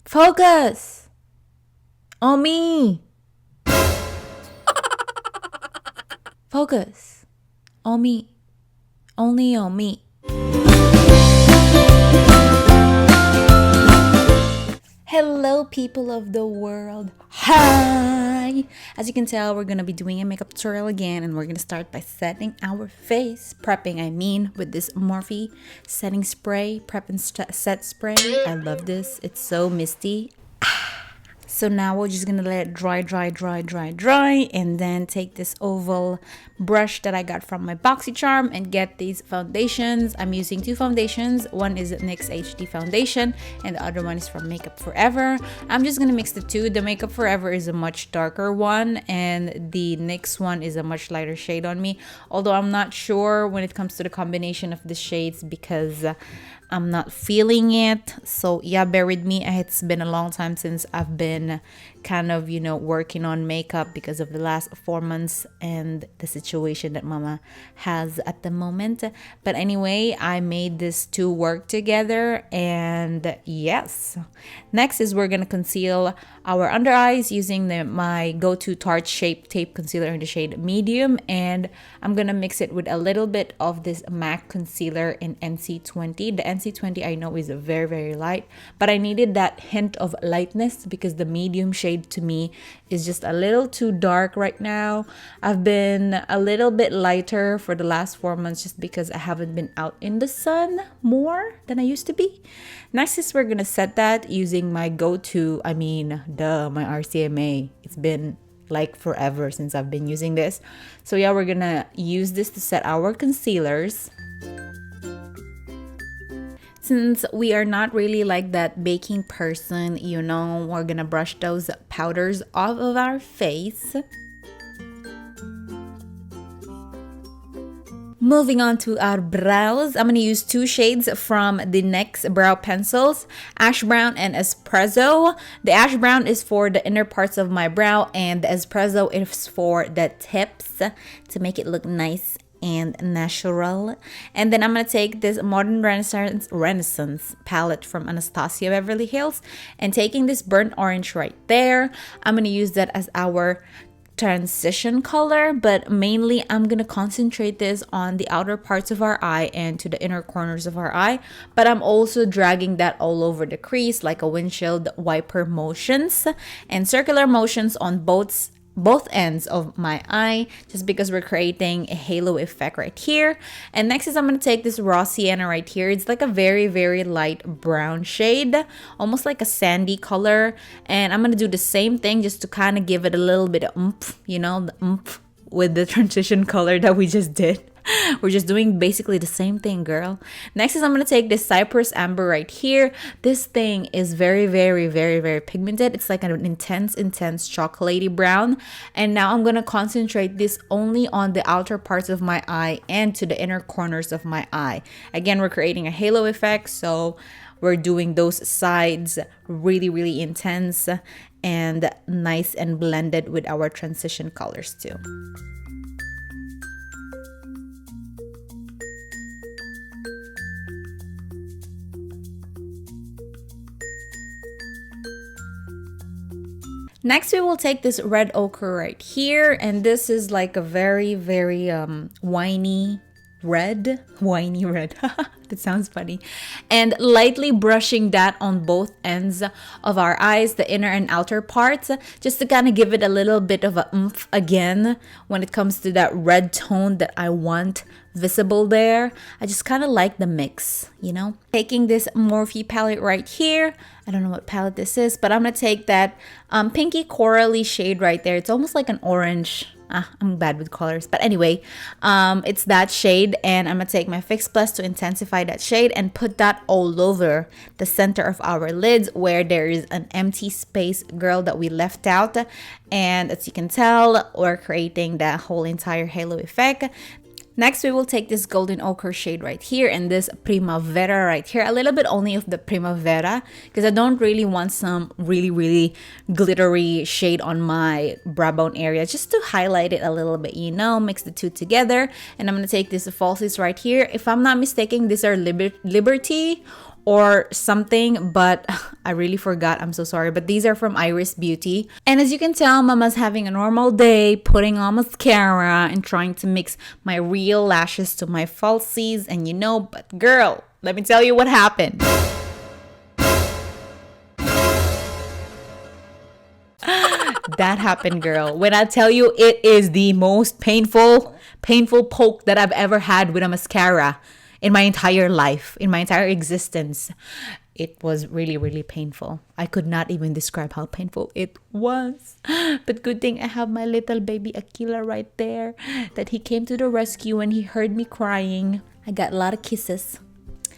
Focus on me. Focus on me. Only on me. Hello, people of the world. Hi! As you can tell, we're gonna be doing a makeup tutorial again, and we're gonna start by setting our face. Prepping, with this Morphe setting spray, Prep and Set spray. I love this. It's so misty. So now we're just gonna let it dry, and then take this oval brush that I got from my BoxyCharm and get these foundations. I'm using two foundations. One is NYX HD foundation and the other one is from Makeup Forever. I'm just gonna mix the two. The Makeup Forever is a much darker one and the NYX one is a much lighter shade on me. Although I'm not sure when it comes to the combination of the shades because I'm not feeling it. So yeah, bear with me. It's been a long time since I've been kind of, working on makeup because of the last 4 months and the situation that mama has at the moment. But anyway, I made this two work together, and yes. Next is we're gonna conceal our under eyes using my go-to Tarte Shape Tape Concealer in the shade medium, and I'm gonna mix it with a little bit of this MAC concealer in NC20. The NC20 I know is very light, but I needed that hint of lightness because the medium shade to me is just a little too dark right now. I've been a little bit lighter for the last 4 months just because I haven't been out in the sun more than I used to be. Next is we're gonna set that using my go-to, my RCMA. It's been like forever since I've been using this. So yeah, we're gonna use this to set our concealers. Since we are not really like that baking person, we're gonna brush those powders off of our face. Moving on to our brows, I'm going to use two shades from the NYX brow pencils, Ash Brown and Espresso. The Ash Brown is for the inner parts of my brow and the Espresso is for the tips to make it look nice and natural. And then I'm going to take this Modern Renaissance palette from Anastasia Beverly Hills and taking this burnt orange right there. I'm going to use that as our transition color, but mainly I'm gonna concentrate this on the outer parts of our eye and to the inner corners of our eye, but I'm also dragging that all over the crease like a windshield wiper motions and circular motions on both ends of my eye, just because we're creating a halo effect right here. And next is I'm going to take this raw sienna right here. It's like a very light brown shade, almost like a sandy color, and I'm going to do the same thing just to kind of give it a little bit of oomph, the oomph with the transition color that we just did. We're just doing basically the same thing, girl. Next is I'm going to take this Cypress Amber right here. This thing is very pigmented. It's like an intense chocolatey brown. And now I'm going to concentrate this only on the outer parts of my eye and to the inner corners of my eye. Again, we're creating a halo effect, so we're doing those sides really intense and nice and blended with our transition colors too. Next, we will take this red ochre right here, and this is like a very whiny red. That sounds funny. And lightly brushing that on both ends of our eyes, the inner and outer parts, just to kind of give it a little bit of a oomph again when it comes to that red tone that I want visible there. I just kind of like the mix, Taking this Morphe palette right here. I don't know what palette this is, but I'm going to take that pinky corally shade right there. It's almost like an orange. I'm bad with colors, but anyway, it's that shade, and I'm gonna take my Fix Plus to intensify that shade and put that all over the center of our lids where there is an empty space, girl, that we left out. And as you can tell, we're creating that whole entire halo effect. Next, we will take this golden ochre shade right here and this Primavera right here. A little bit only of the Primavera because I don't really want some really glittery shade on my brow bone area. Just to highlight it a little bit, mix the two together. And I'm going to take this Falsies right here. If I'm not mistaken, these are Liberty or something, but I really forgot. I'm so sorry. But these are from Iris Beauty. And as you can tell, Mama's having a normal day, putting on mascara and trying to mix my real lashes to my falsies. And but girl, let me tell you what happened. That happened, girl. When I tell you, it is the most painful poke that I've ever had with a mascara in my entire life, in my entire existence. It was really, really painful. I could not even describe how painful it was. But good thing I have my little baby Akila right there, that he came to the rescue when he heard me crying. I got a lot of kisses.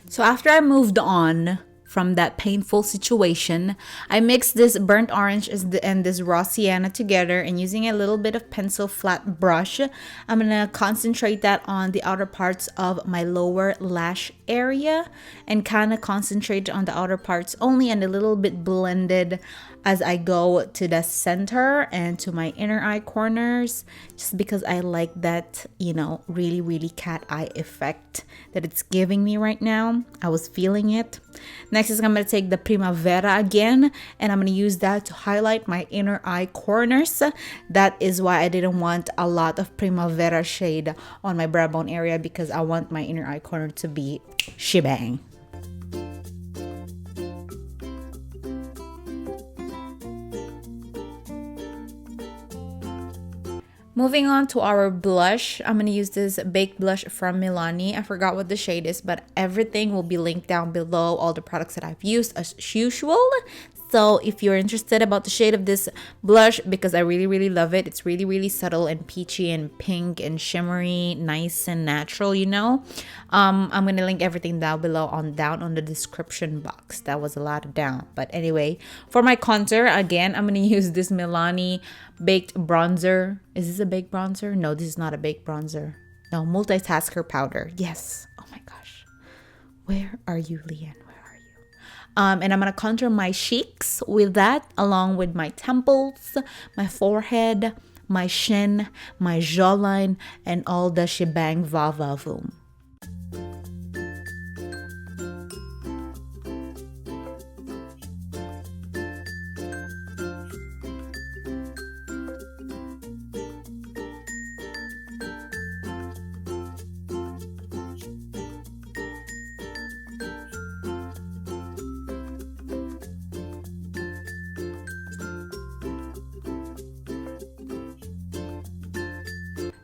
So after I moved on from that painful situation, I mixed this burnt orange and this raw sienna together, and using a little bit of pencil flat brush, I'm gonna concentrate that on the outer parts of my lower lash area and kind of concentrate on the outer parts only, and a little bit blended as I go to the center and to my inner eye corners, just because I like that, really, really cat eye effect that it's giving me right now. I was feeling it. Next is I'm going to take the Primavera again, and I'm going to use that to highlight my inner eye corners. That is why I didn't want a lot of Primavera shade on my brow bone area, because I want my inner eye corner to be shebang. Moving on to our blush, I'm going to use this Baked blush from Milani. I forgot what the shade is, but everything will be linked down below, all the products that I've used as usual. So if you're interested about the shade of this blush, because I really, really love it. It's really, really subtle and peachy and pink and shimmery, nice and natural, I'm going to link everything down below down on the description box. That was a lot down. But anyway, for my contour, again, I'm going to use this Milani Baked bronzer. Is this a baked bronzer? No, this is not a baked bronzer. No, multitasker powder. Yes. Oh my gosh. Where are you, Leanne? And I'm going to contour my cheeks with that, along with my temples, my forehead, my chin, my jawline, and all the shebang va-va-voom.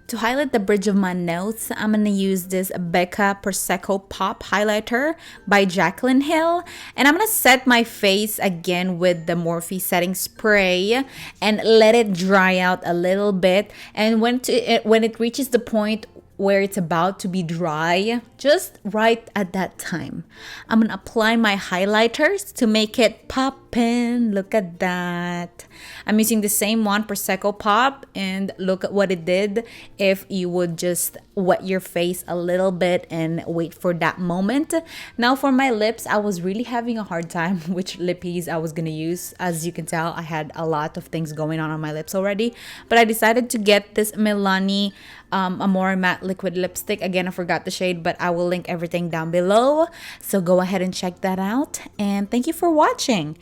To highlight the bridge of my nose, I'm going to use this Becca Presecco Pop Highlighter by Jaclyn Hill. And I'm going to set my face again with the Morphe setting spray and let it dry out a little bit. And when it reaches the point where it's about to be dry, just right at that time, I'm gonna apply my highlighters to make it poppin'. Look at that. I'm using the same one, Presecco Pop, and look at what it did. If you would just wet your face a little bit and wait for that moment. Now for my lips, I was really having a hard time which lippies I was gonna use. As you can tell, I had a lot of things going on my lips already, but I decided to get this Milani Amore Matte Liquid Lipstick. Again, I forgot the shade, but I will link everything down below. So go ahead and check that out. And thank you for watching.